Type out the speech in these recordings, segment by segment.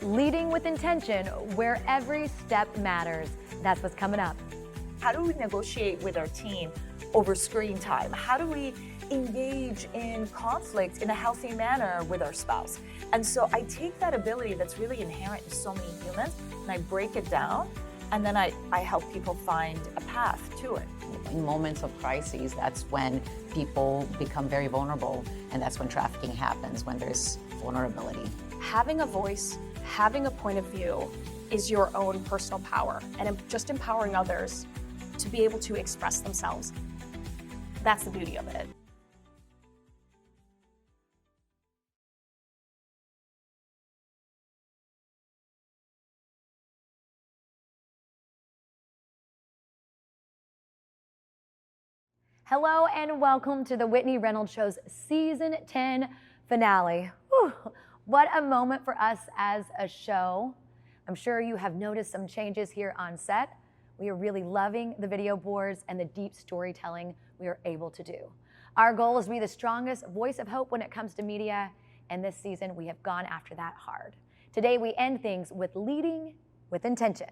leading with intention where every step matters. That's what's coming up. How do we negotiate with our team over screen time? How do we engage in conflict in a healthy manner with our spouse? And so I take that ability that's really inherent in so many humans and I break it down, and then I help people find a path to it. In moments of crises, that's when people become very vulnerable, and that's when trafficking happens, when there's vulnerability. Having a voice, having a point of view is your own personal power, and just empowering others to be able to express themselves. That's the beauty of it. Hello and welcome to the Whitney Reynolds Show's Season 10 finale. Whew, what a moment for us as a show. I'm sure you have noticed some changes here on set. We are really loving the video boards and the deep storytelling we are able to do. Our goal is to be the strongest voice of hope when it comes to media, and this season we have gone after that hard. Today we end things with leading with intention.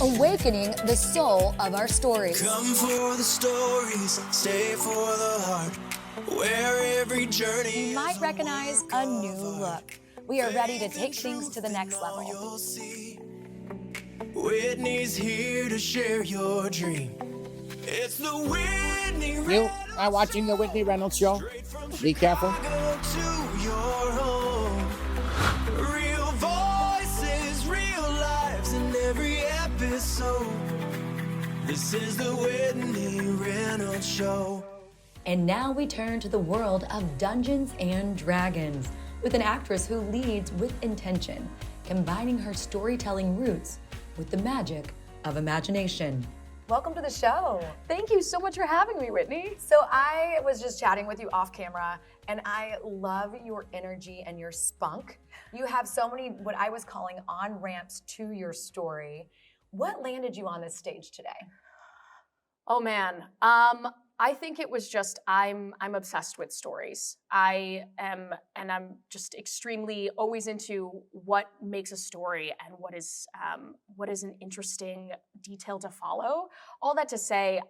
Awakening the soul of our stories. Come for the stories, stay for the heart, where every journey You might recognize a new look. We are ready to take things to the next level. you'll see. Whitney's here to share your dream. It's the Whitney You are watching the Whitney Reynolds Show. Be careful. Go to your home. Real voices, real lives in every episode. This is the Whitney Reynolds Show. And now we turn to the world of Dungeons and Dragons with an actress who leads with intention, combining her storytelling roots with the magic of imagination. Welcome to the show. Thank you so much for having me, Whitney. So I was just chatting with you off camera, and I love your energy and your spunk. You have so many, what I was calling on-ramps to your story. What landed you on this stage today? Oh man, I think it was just I'm obsessed with stories. I'm just extremely always into what makes a story and what is an interesting detail to follow. All that to say,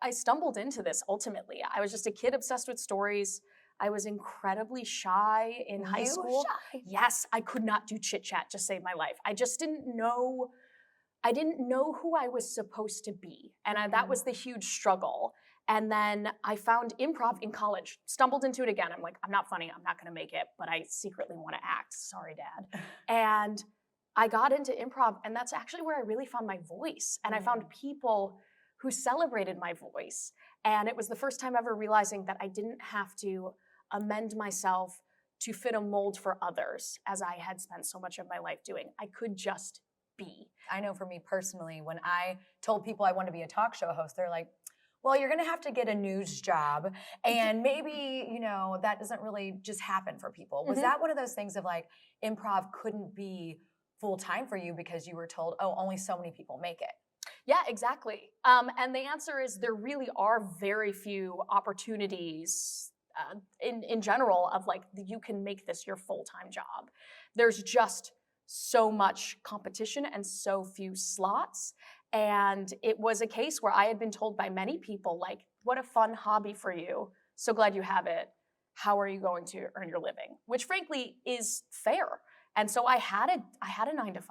I stumbled into this ultimately. I was just a kid obsessed with stories. I was incredibly shy in high school. Shy? Yes, I could not do chit chat to save my life. I just didn't know. I didn't know who I was supposed to be, and that was the huge struggle. And then I found improv in college, stumbled into it again. I'm like, I'm not funny, I'm not gonna make it, but I secretly wanna act, sorry dad. And I got into improv, and that's actually where I really found my voice. And I found people who celebrated my voice. And it was the first time ever realizing that I didn't have to amend myself to fit a mold for others, as I had spent so much of my life doing. I could just be. I know for me personally, when I told people I wanted to be a talk show host, they're like, well, you're gonna have to get a news job, and maybe, that doesn't really just happen for people. Was that one of those things of like, improv couldn't be full-time for you because you were told, oh, only so many people make it? Yeah, exactly. And the answer is there really are very few opportunities in general of like, you can make this your full-time job. There's just so much competition and so few slots. And it was a case where I had been told by many people, like, what a fun hobby for you. So glad you have it. How are you going to earn your living? Which frankly is fair. And so I had a 9-to-5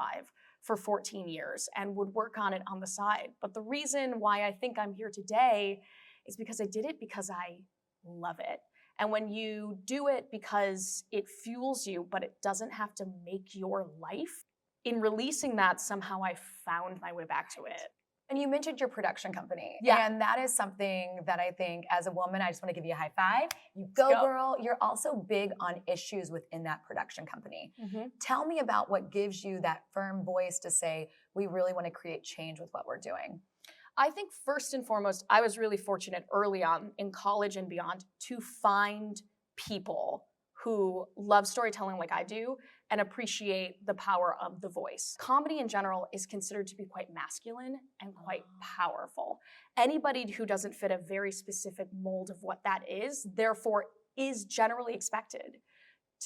for 14 years and would work on it on the side. But the reason why I think I'm here today is because I did it because I love it. And when you do it because it fuels you, but it doesn't have to make your life, in releasing that, somehow I found my way back to it. And you mentioned your production company. Yeah. And that is something that I think as a woman, I just want to give you a high five. You go, girl. You're also big on issues within that production company. Tell me about what gives you that firm voice to say, we really want to create change with what we're doing. I think first and foremost, I was really fortunate early on in college and beyond to find people who love storytelling like I do and appreciate the power of the voice. Comedy in general is considered to be quite masculine and quite powerful. Anybody who doesn't fit a very specific mold of what that is, therefore, is generally expected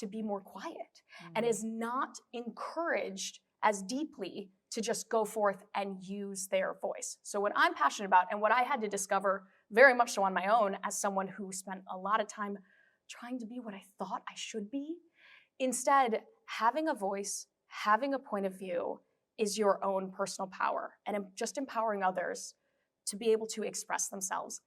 to be more quiet and is not encouraged as deeply to just go forth and use their voice. So what I'm passionate about and what I had to discover very much so on my own as someone who spent a lot of time trying to be what I thought I should be, instead, having a voice, having a point of view is your own personal power, and just empowering others to be able to express themselves.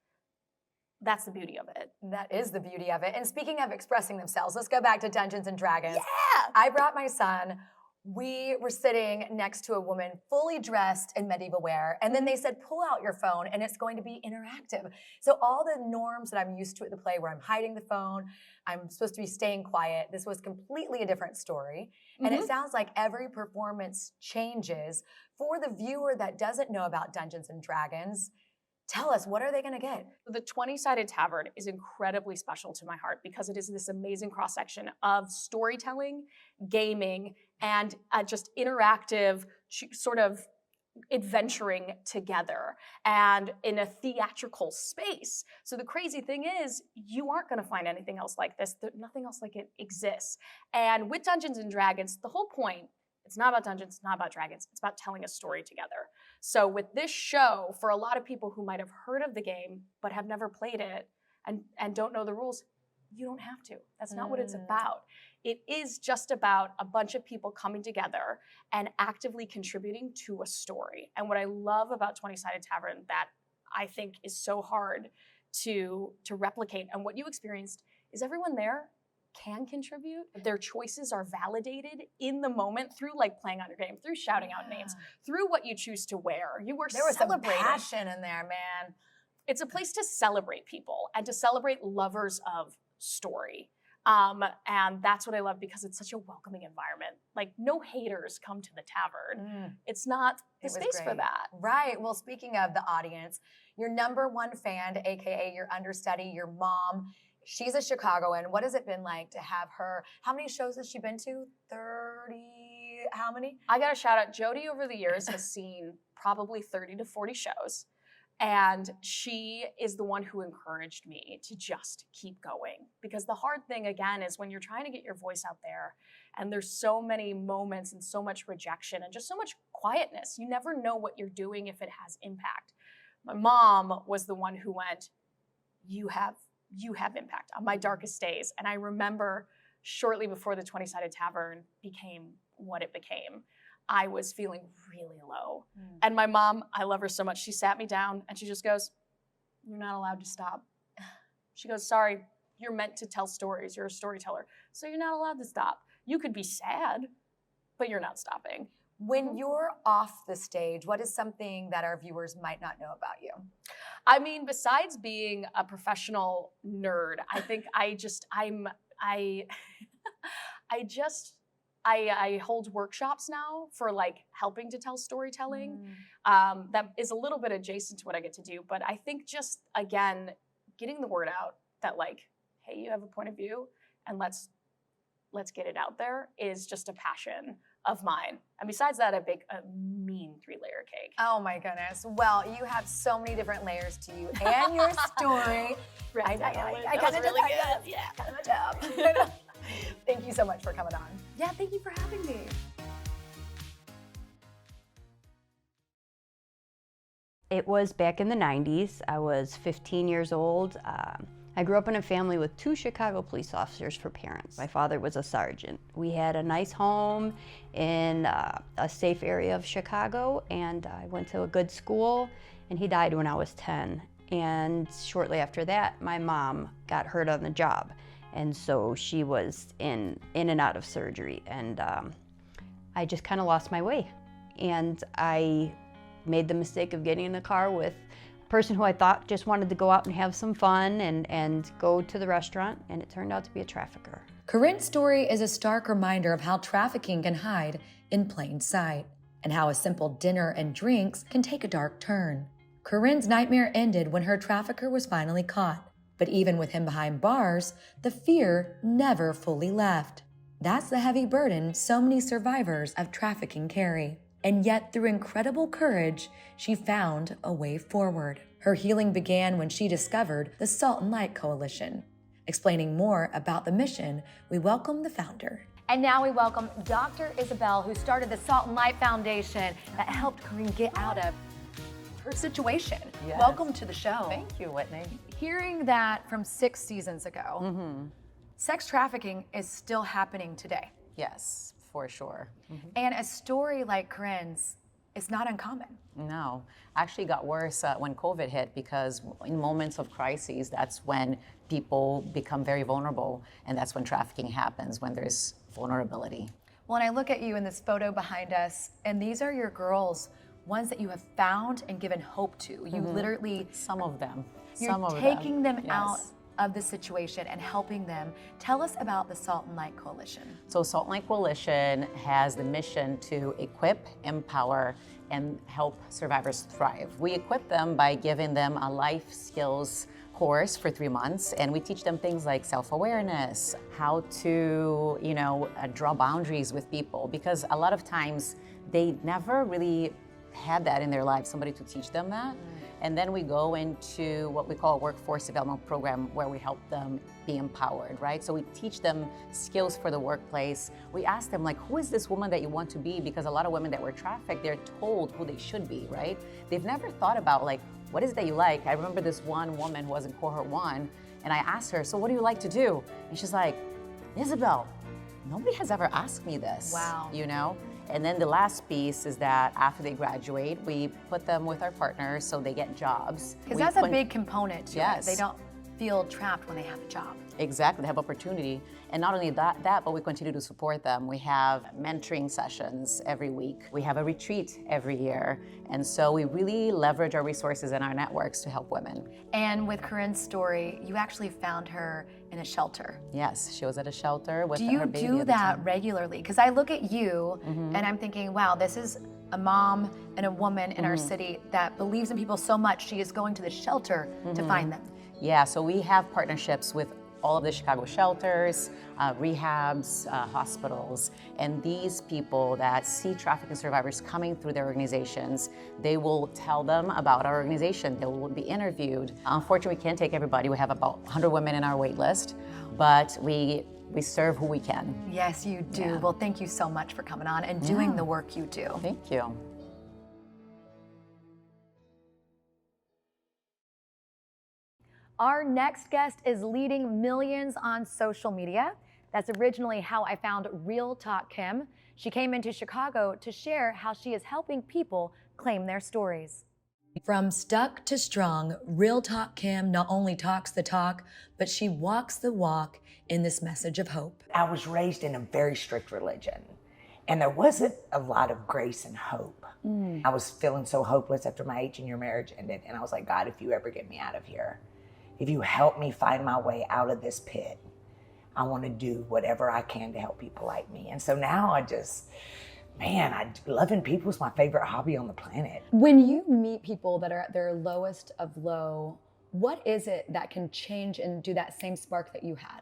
That's the beauty of it. That is the beauty of it. And speaking of expressing themselves, let's go back to Dungeons and Dragons. Yeah! I brought my son. We were sitting next to a woman fully dressed in medieval wear, and then they said, pull out your phone and it's going to be interactive. So all the norms that I'm used to at the play where I'm hiding the phone, I'm supposed to be staying quiet, this was completely a different story. And it sounds like every performance changes. For the viewer that doesn't know about Dungeons and Dragons, tell us, what are they going to get? The 20-Sided Tavern is incredibly special to my heart because it is this amazing cross-section of storytelling, gaming, and just interactive sort of adventuring together and in a theatrical space. So the crazy thing is, you aren't going to find anything else like this. Nothing else like it exists. And with Dungeons and Dragons, the whole point, it's not about dungeons, it's not about dragons, it's about telling a story together. So with this show, for a lot of people who might have heard of the game but have never played it and don't know the rules, you don't have to. That's not what it's about. It is just about a bunch of people coming together and actively contributing to a story. And what I love about 20-Sided Tavern that I think is so hard to replicate, and what you experienced, is everyone there can contribute. Their choices are validated in the moment through like playing on your game, through shouting out names, through what you choose to wear. You were There was some celebrated. passion in there, man. It's a place to celebrate people and to celebrate lovers of story. And that's what I love because it's such a welcoming environment. Like no haters come to the tavern. It's not the space for that. Right. Well, speaking of the audience, your number one fan, AKA your understudy, your mom, she's a Chicagoan. What has it been like to have her? How many shows has she been to? 30, how many? I got to shout out Jody over the years has seen probably 30 to 40 shows. And she is the one who encouraged me to just keep going. Because the hard thing, again, is when you're trying to get your voice out there and there's so many moments and so much rejection and just so much quietness, you never know what you're doing if it has impact. My mom was the one who went, you have impact on my darkest days. And I remember shortly before the 20-Sided Tavern became what it became, I was feeling really low. And my mom, I love her so much, she sat me down and she just goes, you're not allowed to stop. She goes, sorry, you're meant to tell stories. You're a storyteller. So you're not allowed to stop. You could be sad, but you're not stopping. When you're off the stage, what is something that our viewers might not know about you? I mean, besides being a professional nerd, I think I hold workshops now for like helping to tell storytelling. That is a little bit adjacent to what I get to do, but I think just, again, getting the word out that like, hey, you have a point of view and let's get it out there is just a passion of mine. And besides that, I bake a mean 3-layer cake. Oh my goodness. Well, you have so many different layers to you and your story. I kind of really good. Yeah. Kind of a job. Thank you so much for coming on. Yeah, thank you for having me. It was back in the 90s. I was 15 years old. I grew up in a family with 2 Chicago police officers for parents. My father was a sergeant. We had a nice home in a safe area of Chicago, and I went to a good school, and he died when I was 10. And shortly after that, my mom got hurt on the job. And so she was in and out of surgery, and I just kind of lost my way. And I made the mistake of getting in the car with a person who I thought just wanted to go out and have some fun and go to the restaurant, and it turned out to be a trafficker. Corinne's story is a stark reminder of how trafficking can hide in plain sight, and how a simple dinner and drinks can take a dark turn. Corinne's nightmare ended when her trafficker was finally caught. But even with him behind bars, the fear never fully left. That's the heavy burden so many survivors of trafficking carry. And yet, through incredible courage, she found a way forward. Her healing began when she discovered the Salt and Light Coalition. Explaining more about the mission, we welcome the founder. And now we welcome Dr. Izabella, who started the Salt and Light Foundation that helped Corinne get out of her situation. Yes. Welcome to the show. Thank you, Whitney. Hearing that from 6 seasons ago, sex trafficking is still happening today. Yes, for sure. And a story like Corinne's is not uncommon. No, actually got worse when COVID hit, because in moments of crises, that's when people become very vulnerable, and that's when trafficking happens, when there's vulnerability. Well, and I look at you in this photo behind us, and these are your girls, ones that you have found and given hope to. You literally, Some of them. you're taking them out of the situation and helping them. Tell us about the Salt and Light Coalition. So Salt and Light Coalition has the mission to equip, empower, and help survivors thrive. We equip them by giving them a life skills course for 3 months, and we teach them things like self-awareness, how to, draw boundaries with people, because a lot of times they never really had that in their lives, somebody to teach them that. And then we go into what we call a workforce development program, where we help them be empowered, right? So we teach them skills for the workplace. We ask them, like, who is this woman that you want to be? Because a lot of women that were trafficked, they're told who they should be, right? They've never thought about, like, what is it that you like? I remember this one woman who was in cohort 1, and I asked her, so what do you like to do? And she's like, Izabella, nobody has ever asked me this. Wow. And then the last piece is that after they graduate, we put them with our partners so they get jobs. Because that's a big component to Yes. it. They don't feel trapped when they have a job. Exactly, they have opportunity. And not only that, but we continue to support them. We have mentoring sessions every week. We have a retreat every year. And so we really leverage our resources and our networks to help women. And with Corinne's story, you actually found her in a shelter. Yes, she was at a shelter with Do her you baby do at the that time. regularly? Because I look at you and I'm thinking, wow, this is a mom and a woman in our city that believes in people so much, she is going to the shelter to find them. Yeah, so we have partnerships with all of the Chicago shelters, rehabs, hospitals, and these people that see trafficking survivors coming through their organizations, they will tell them about our organization. They will be interviewed. Unfortunately, we can't take everybody. We have about 100 women in our wait list, but we serve who we can. Yes, you do. Yeah. Well, thank you so much for coming on and doing the work you do. Thank you. Our next guest is leading millions on social media. That's originally how I found Real Talk Kim. She came into Chicago to share how she is helping people claim their stories. From stuck to strong, Real Talk Kim not only talks the talk, but she walks the walk in this message of hope. I was raised in a very strict religion, and there wasn't a lot of grace and hope. I was feeling so hopeless after my 18-year marriage ended, and I was like, God, if you ever get me out of here, if you help me find my way out of this pit, I want to do whatever I can to help people like me. And so now loving people is my favorite hobby on the planet. When you meet people that are at their lowest of low, what is it that can change and do that same spark that you had?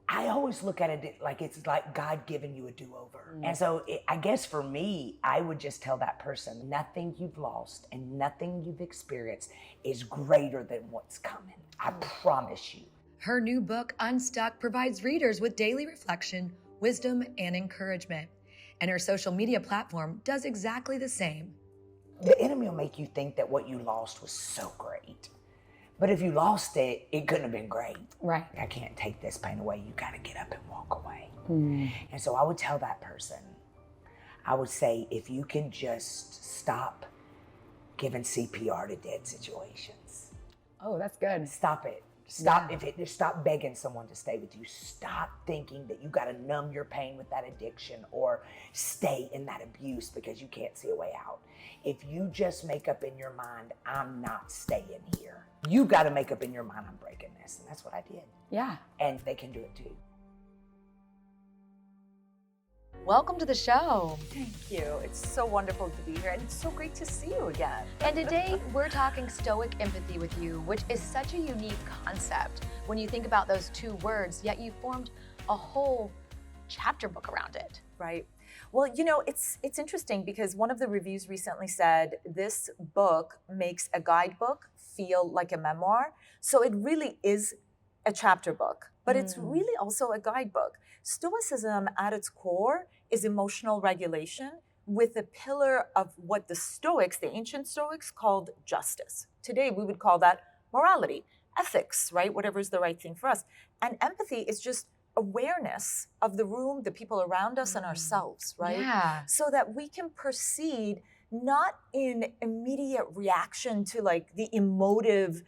I always look at it like it's like God giving you a do-over. And so I guess for me, I would just tell that person, nothing you've lost and nothing you've experienced is greater than what's coming. I promise you. Her new book, Unstuck, provides readers with daily reflection, wisdom, and encouragement. And her social media platform does exactly the same. The enemy will make you think that what you lost was so great. But if you lost it, it couldn't have been great. Right. I can't take this pain away. You got to get up and walk away. And so I would tell that person, I would say, if you can just stop giving CPR to dead situations. Oh, that's good. Stop it. Stop begging someone to stay with you. Stop thinking that you got to numb your pain with that addiction or stay in that abuse because you can't see a way out. If you just make up in your mind, I'm not staying here. You got to make up in your mind, I'm breaking this. And that's what I did. Yeah. And they can do it too. Welcome to the show. Thank you. It's so wonderful to be here, and it's so great to see you again. And today we're talking stoic empathy with you, which is such a unique concept when you think about those 2 words, yet you formed a whole chapter book around it. Right. Well, it's interesting because one of the reviews recently said this book makes a guidebook feel like a memoir. So it really is a chapter book, but it's really also a guidebook. Stoicism at its core is emotional regulation with a pillar of what the Stoics, the ancient Stoics, called justice. Today, we would call that morality, ethics, right? Whatever is the right thing for us. And empathy is just awareness of the room, the people around us, and ourselves, right? Yeah. So that we can proceed not in immediate reaction to like the emotive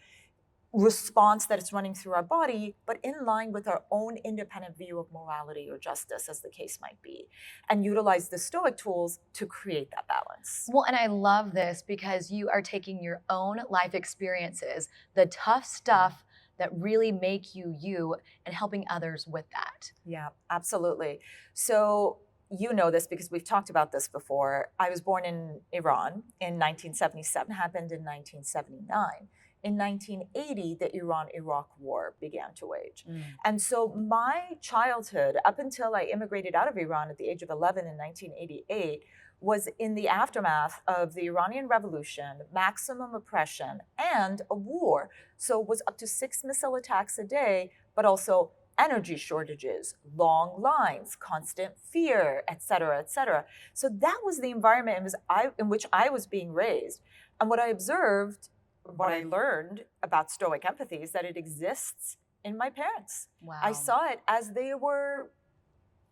response that is running through our body, but in line with our own independent view of morality or justice, as the case might be, and utilize the Stoic tools to create that balance. Well, and I love this because you are taking your own life experiences, the tough stuff that really make you you, and helping others with that. Yeah, absolutely. So you know this because we've talked about this before. I was born in Iran in 1977, happened in 1979. In 1980, the Iran-Iraq War began to wage. And so my childhood, up until I immigrated out of Iran at the age of 11 in 1988, was in the aftermath of the Iranian Revolution, maximum oppression, and a war. So it was up to 6 missile attacks a day, but also energy shortages, long lines, constant fear, et cetera, et cetera. So that was the environment in which I was being raised. And what I observed, what I learned about Stoic empathy is that it exists in my parents. Wow. I saw it as they were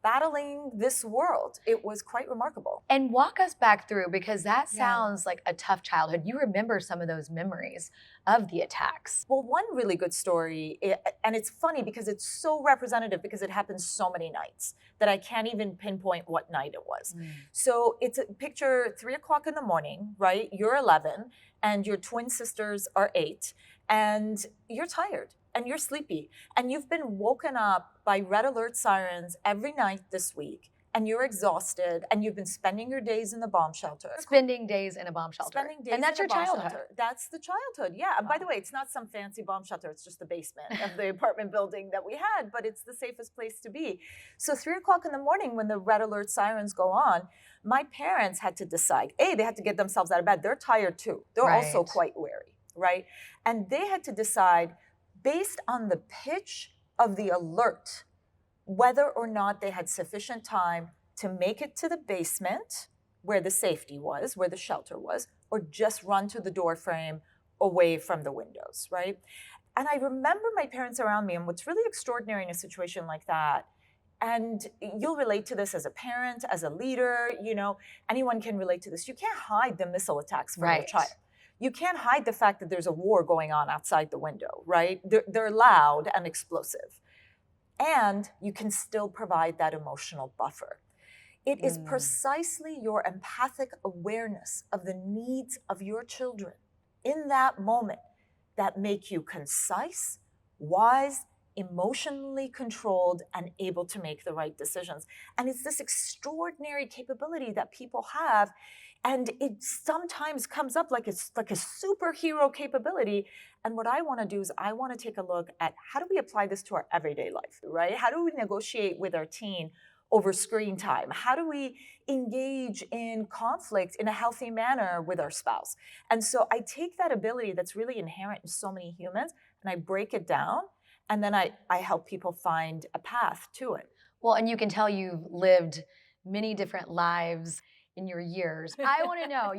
battling this world. It was quite remarkable. And walk us back through, because that sounds like a tough childhood. You remember some of those memories of the attacks. Well, one really good story, and it's funny because it's so representative because it happens so many nights that I can't even pinpoint what night it was. So it's a picture 3 o'clock in the morning, right? You're 11 and your twin sisters are 8 and you're tired and you're sleepy and you've been woken up by red alert sirens every night this week and you're exhausted and you've been spending your days in the bomb shelter. Spending days in a bomb shelter. Spending days and that's in your a bomb childhood. shelter. That's the childhood, yeah. And by the way, it's not some fancy bomb shelter. It's just the basement of the apartment building that we had, but it's the safest place to be. So 3 o'clock in the morning when the red alert sirens go on, my parents had to decide, they had to get themselves out of bed. They're tired too. They're also quite weary, right? And they had to decide based on the pitch of the alert, whether or not they had sufficient time to make it to the basement where the safety was, where the shelter was, or just run to the door frame away from the windows, right? And I remember my parents around me, and what's really extraordinary in a situation like that, and you'll relate to this as a parent, as a leader, you know, anyone can relate to this. You can't hide the missile attacks from your child. You can't hide the fact that there's a war going on outside the window, right? They're loud and explosive. And you can still provide that emotional buffer. It is precisely your empathic awareness of the needs of your children in that moment that make you concise, wise, emotionally controlled, and able to make the right decisions. And it's this extraordinary capability that people have. And it sometimes comes up like it's like a superhero capability. And what I want to do is I want to take a look at how do we apply this to our everyday life, right? How do we negotiate with our teen over screen time? How do we engage in conflict in a healthy manner with our spouse? And so I take that ability that's really inherent in so many humans and I break it down, and then I help people find a path to it. Well, and you can tell you've lived many different lives in your years. I want to know,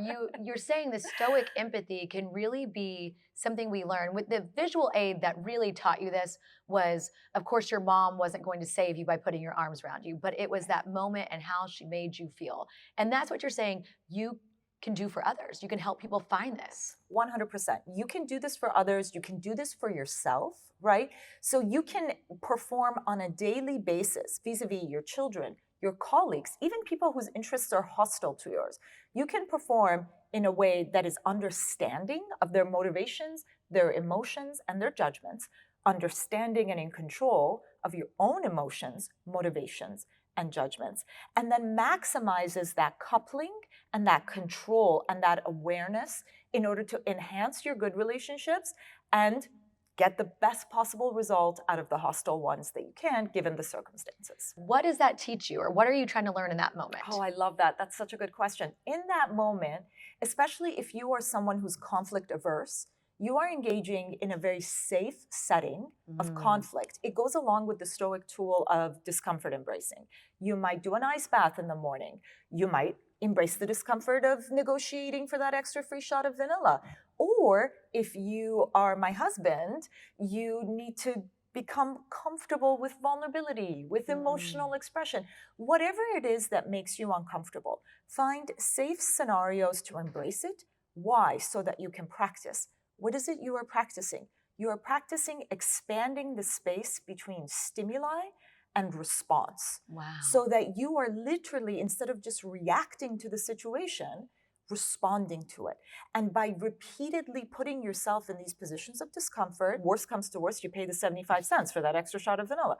you're saying the Stoic empathy can really be something we learn. With the visual aid that really taught you this was, of course, your mom wasn't going to save you by putting your arms around you, but it was that moment and how she made you feel. And that's what you're saying you can do for others. You can help people find this. 100%. You can do this for others. You can do this for yourself, right? So you can perform on a daily basis vis-a-vis your children, your colleagues, even people whose interests are hostile to yours. You can perform in a way that is understanding of their motivations, their emotions, and their judgments, understanding and in control of your own emotions, motivations, and judgments, and then maximizes that coupling and that control and that awareness in order to enhance your good relationships and get the best possible result out of the hostile ones that you can, given the circumstances. What does that teach you, or what are you trying to learn in that moment? Oh, I love that. That's such a good question. In that moment, especially if you are someone who's conflict averse, You are engaging in a very safe setting of conflict. It goes along with the Stoic tool of discomfort embracing. You might do an ice bath in the morning. You might embrace the discomfort of negotiating for that extra free shot of vanilla. Or if you are my husband, you need to become comfortable with vulnerability, with emotional expression. Whatever it is that makes you uncomfortable, find safe scenarios to embrace it. Why? So that you can practice. What is it you are practicing? You are practicing expanding the space between stimuli and response. Wow. So that you are literally, instead of just reacting to the situation, responding to it. And by repeatedly putting yourself in these positions of discomfort, worst comes to worst, you pay the 75 cents for that extra shot of vanilla,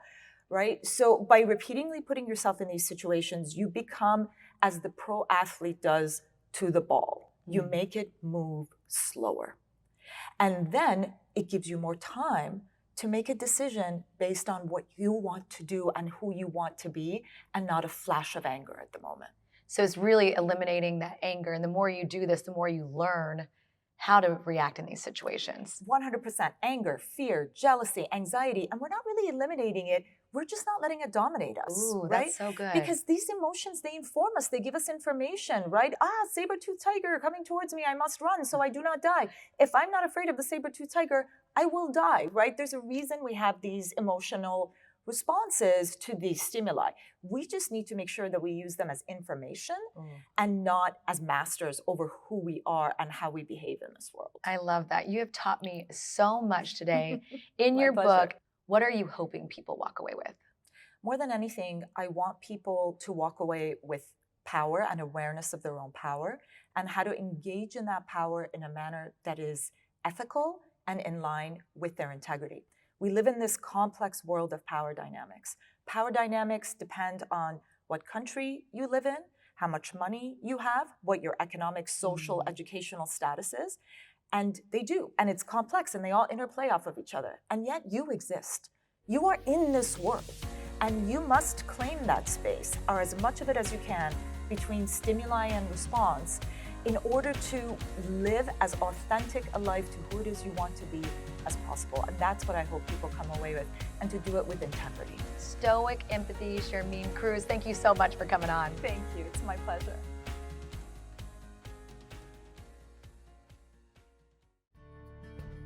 right? So by repeatedly putting yourself in these situations, you become as the pro athlete does to the ball. You make it move slower. And then it gives you more time to make a decision based on what you want to do and who you want to be, and not a flash of anger at the moment. So it's really eliminating that anger. And the more you do this, the more you learn how to react in these situations. 100% anger, fear, jealousy, anxiety. And we're not really eliminating it. We're just not letting it dominate us. Ooh, right? that's so good. Because these emotions, they inform us. They give us information, right? Saber-toothed tiger coming towards me. I must run so I do not die. If I'm not afraid of the saber-toothed tiger, I will die, right? There's a reason we have these emotional responses to these stimuli. We just need to make sure that we use them as information and not as masters over who we are and how we behave in this world. I love that. You have taught me so much today. In My your pleasure. book, what are you hoping people walk away with? More than anything, I want people to walk away with power and awareness of their own power, and how to engage in that power in a manner that is ethical and in line with their integrity. We live in this complex world of power dynamics. Power dynamics depend on what country you live in, how much money you have, what your economic, social, educational status is. And they do. And it's complex, and they all interplay off of each other. And yet you exist. You are in this world. And you must claim that space, or as much of it as you can, between stimuli and response, in order to live as authentic a life to who it is you want to be as possible. And that's what I hope people come away with, and to do it with integrity. Stoic empathy, Shermin Kruse. Thank you so much for coming on. Thank you. It's my pleasure.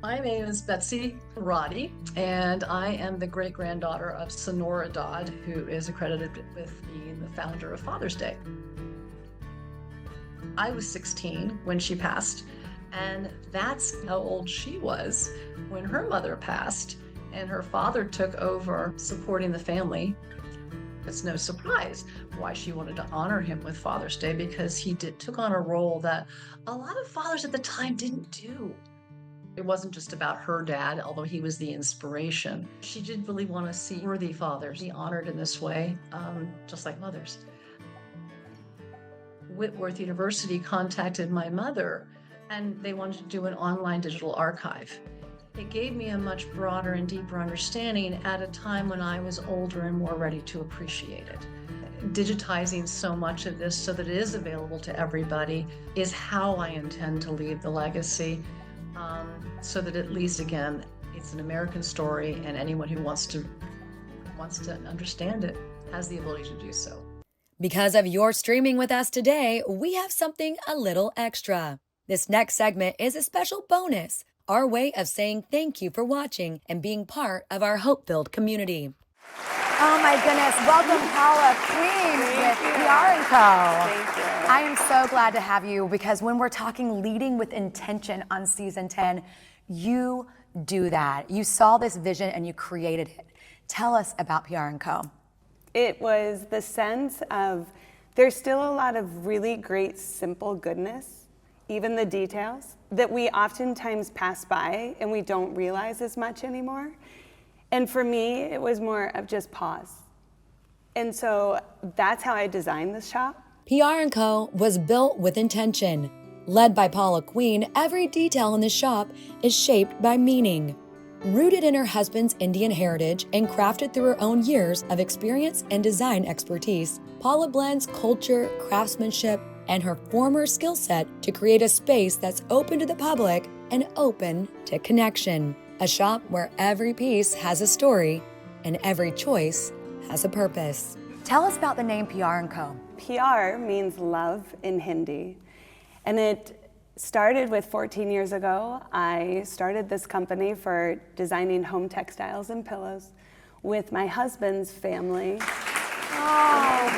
My name is Betsy Roddy, and I am the great-granddaughter of Sonora Dodd, who is accredited with being the founder of Father's Day. I was 16 when she passed, and that's how old she was when her mother passed, and her father took over supporting the family. It's no surprise why she wanted to honor him with Father's Day, because he took on a role that a lot of fathers at the time didn't do. It wasn't just about her dad, although he was the inspiration. She did really want to see worthy fathers be honored in this way, just like mothers. Whitworth University contacted my mother, and they wanted to do an online digital archive. It gave me a much broader and deeper understanding at a time when I was older and more ready to appreciate it. Digitizing so much of this so that it is available to everybody is how I intend to leave the legacy, so that at least, again, it's an American story, and anyone who wants to understand it has the ability to do so. Because of your streaming with us today, we have something a little extra. This next segment is a special bonus, our way of saying thank you for watching and being part of our hope-filled community. Oh my goodness, welcome Paula Queen with PR & Co. Thank you. I am so glad to have you, because when we're talking leading with intention on season 10, you do that. You saw this vision and you created it. Tell us about PR & Co. It was the sense of there's still a lot of really great simple goodness, even the details, that we oftentimes pass by and we don't realize as much anymore. And for me, it was more of just pause. And so that's how I designed this shop. PR & Co. was built with intention. Led by Paula Queen, every detail in the shop is shaped by meaning. Rooted in her husband's Indian heritage and crafted through her own years of experience and design expertise, Paula blends culture, craftsmanship, and her former skill set to create a space that's open to the public and open to connection. A shop where every piece has a story and every choice has a purpose. Tell us about the name PR & Co. PR means love in Hindi. And it started with 14 years ago. I started this company for designing home textiles and pillows with my husband's family. Oh,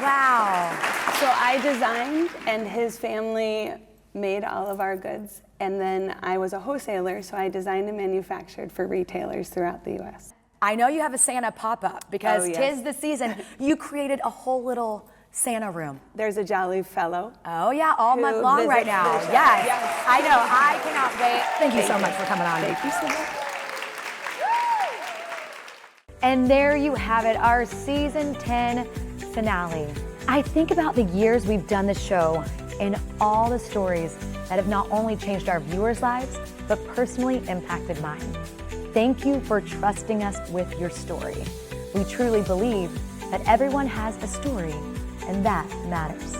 wow. So I designed and his family made all of our goods. And then I was a wholesaler, so I designed and manufactured for retailers throughout the US. I know you have a Santa pop-up because Oh, yes. 'tis the season. You created a whole little Santa room. There's a jolly fellow. Oh yeah, all who month long right visits now. the shop. Yes, I know. I cannot wait. Thank you so much for coming on. Thank you so much. And there you have it, our season 10 finale. I think about the years we've done the show and all the stories that have not only changed our viewers' lives, but personally impacted mine. Thank you for trusting us with your story. We truly believe that everyone has a story, and that matters.